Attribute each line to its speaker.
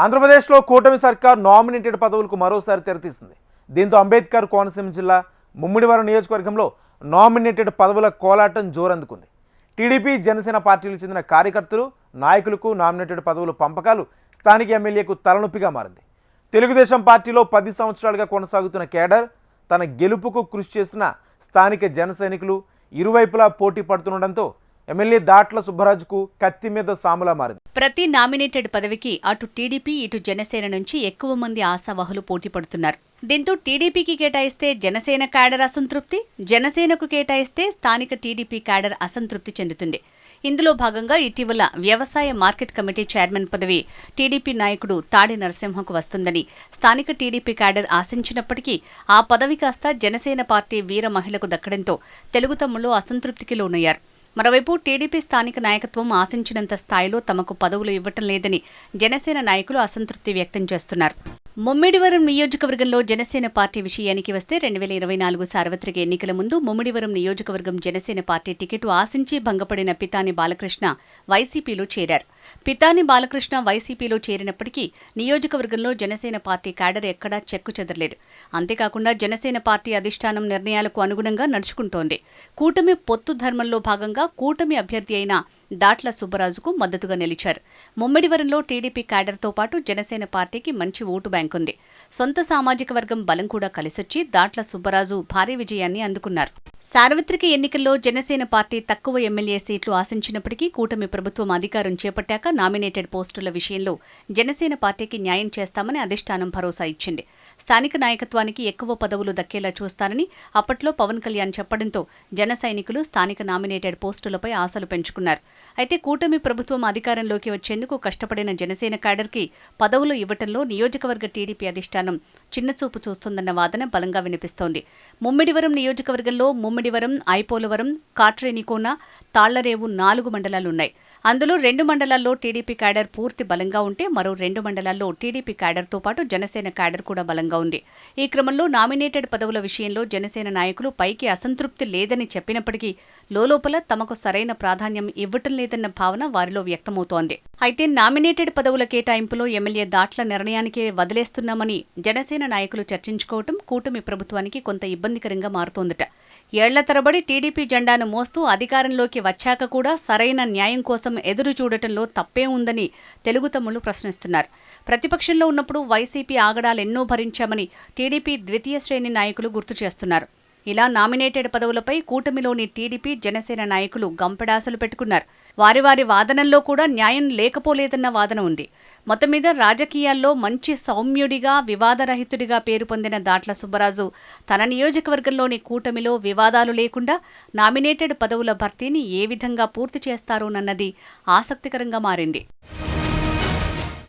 Speaker 1: ఆంధ్రప్రదేశ్లో కూటమి సర్కార్ నామినేటెడ్ పదవులకు మరోసారి తెరతీసింది. దీంతో అంబేద్కర్ కోనసీమ జిల్లా ముమ్మిడివరం నియోజకవర్గంలో నామినేటెడ్ పదవుల కోలాటం జోరందుకుంది. టీడీపీ, జనసేన పార్టీలకు చెందిన కార్యకర్తలు, నాయకులకు నామినేటెడ్ పదవుల పంపకాలు స్థానిక ఎమ్మెల్యేకు తలనొప్పిగా మారింది. తెలుగుదేశం పార్టీలో 10 సంవత్సరాలుగా కొనసాగుతున్న కేడర్, తన గెలుపుకు కృషి చేసిన స్థానిక జన సైనికులు ఇరువైపులా పోటీ పడుతుండటంతో ఎమ్మెల్యే దాట్ల సుబ్బరాజుకు కత్తి మీద సాములా మారింది.
Speaker 2: ప్రతి నామినేటెడ్ పదవికి అటు టీడీపీ, ఇటు జనసేన నుంచి ఎక్కువ మంది ఆశావహులు పోటీ పడుతున్నారు. దీంతో టీడీపీకి కేటాయిస్తే జనసేన క్యాడర్ అసంతృప్తి, జనసేనకు కేటాయిస్తే స్థానిక టీడీపీ క్యాడర్ అసంతృప్తి చెందుతుంది. ఇందులో భాగంగా ఇటీవల వ్యవసాయ మార్కెట్ కమిటీ చైర్మన్ పదవి టీడీపీ నాయకుడు తాడి నరసింహకు వస్తుందని స్థానిక టీడీపీ క్యాడర్ ఆశించినప్పటికీ ఆ పదవి కాస్త జనసేన పార్టీ వీర మహిళకు దక్కడంతో తెలుగు తమ్ముళ్లు అసంతృప్తికి లోనయ్యారు. మరోవైపు టీడీపీ స్థానిక నాయకత్వం ఆశించినంత స్థాయిలో తమకు పదవులు ఇవ్వటం లేదని జనసేన నాయకులు అసంతృప్తి వ్యక్తం చేస్తున్నారు. ముమ్మిడివరం నియోజకవర్గంలో జనసేన పార్టీ విషయానికి వస్తే 2024 సార్వత్రిక ఎన్నికల ముందు ముమ్మిడివరం నియోజకవర్గం జనసేన పార్టీ టికెట్ ఆశించి భంగపడిన పితాని బాలకృష్ణ వైసీపీలో చేరారు. పితాని బాలకృష్ణ వైసీపీలో చేరినప్పటికీ నియోజకవర్గంలో జనసేన పార్టీ క్యాడర్ ఎక్కడా చెక్కు చెదరలేదు. అంతేకాకుండా జనసేన పార్టీ అధిష్టానం నిర్ణయాలకు అనుగుణంగా నడుచుకుంటోంది. కూటమి పొత్తు ధర్మంలో భాగంగా కూటమి అభ్యర్థి అయిన దాట్ల సుబ్బరాజుకు మద్దతుగా నిలిచారు. ముమ్మిడివరంలో టీడీపీ క్యాడర్తో పాటు జనసేన పార్టీకి మంచి ఓటు బ్యాంక్ ఉంది. సొంత సామాజిక వర్గం బలం కూడా కలిసొచ్చి దాట్ల సుబ్బరాజు భారీ విజయాన్ని అందుకున్నారు. సార్వత్రిక ఎన్నికల్లో జనసేన పార్టీ తక్కువ ఎమ్మెల్యే సీట్లు ఆశించినప్పటికీ కూటమి ప్రభుత్వం అధికారం చేపట్టాక నామినేటెడ్ పోస్టుల విషయంలో జనసేన పార్టీకి న్యాయం చేస్తామని అధిష్టానం భరోసా ఇచ్చింది. స్థానిక నాయకత్వానికి ఎక్కువ పదవులు దక్కేలా చూస్తారని అప్పట్లో పవన్ కళ్యాణ్ చెప్పడంతో జన సైనికులు స్థానిక నామినేటెడ్ పోస్టులపై ఆశలు పెంచుకున్నారు. అయితే కూటమి ప్రభుత్వం అధికారంలోకి వచ్చేందుకు కష్టపడిన జనసేన క్యాడర్కి పదవులు ఇవ్వటంలో నియోజకవర్గ టీడీపీ అధిష్టానం చిన్నచూపు చూస్తుందన్న వాదన బలంగా వినిపిస్తోంది. ముమ్మిడివరం నియోజకవర్గంలో ముమ్మిడివరం, ఐపోలవరం, కాట్రేనికోన, తాళ్లరేవు 4 మండలాలున్నాయి. అందులో 2 మండలాల్లో టీడీపీ క్యాడర్ పూర్తి బలంగా ఉంటే మరో 2 మండలాల్లో టీడీపీ క్యాడర్తో పాటు జనసేన క్యాడర్ కూడా బలంగా ఉంది. ఈ క్రమంలో నామినేటెడ్ పదవుల విషయంలో జనసేన నాయకులు పైకి అసంతృప్తి లేదని చెప్పినప్పటికీ లోలోపల తమకు సరైన ప్రాధాన్యం ఇవ్వటం లేదన్న భావన వారిలో వ్యక్తమవుతోంది. అయితే నామినేటెడ్ పదవుల కేటాయింపులో ఎమ్మెల్యే దాట్ల నిర్ణయానికే వదిలేస్తున్నామని జనసేన నాయకులు చర్చించుకోవటం కూటమి ప్రభుత్వానికి కొంత ఇబ్బందికరంగా మారుతోందట. ఏళ్ల తరబడి టీడీపీ జెండాను మోస్తూ అధికారంలోకి వచ్చాక కూడా సరైన న్యాయం కోసం ఎదురు చూడటంలో తప్పే ఉందని తెలుగు తమ్ముళ్లు ప్రశ్నిస్తున్నారు. ప్రతిపక్షంలో ఉన్నప్పుడు వైసీపీ ఆగడాలెన్నో భరించామని టీడీపీ ద్వితీయ శ్రేణి నాయకులు గుర్తు చేస్తున్నారు. ఇలా నామినేటెడ్ పదవులపై కూటమిలోని టీడీపీ, జనసేన నాయకులు గంపెడాసలు పెట్టుకున్నారు. వారి వాదనల్లో కూడా న్యాయం లేకపోలేదన్న వాదన ఉంది. మొత్తం మీద రాజకీయాల్లో మంచి సౌమ్యుడిగా, వివాదరహితుడిగా పేరు పొందిన దాట్ల సుబ్బరాజు తన నియోజకవర్గంలోని కూటమిలో వివాదాలు లేకుండా నామినేటెడ్ పదవుల భర్తీని ఏ విధంగా పూర్తి చేస్తారోనన్నది ఆసక్తికరంగా మారింది.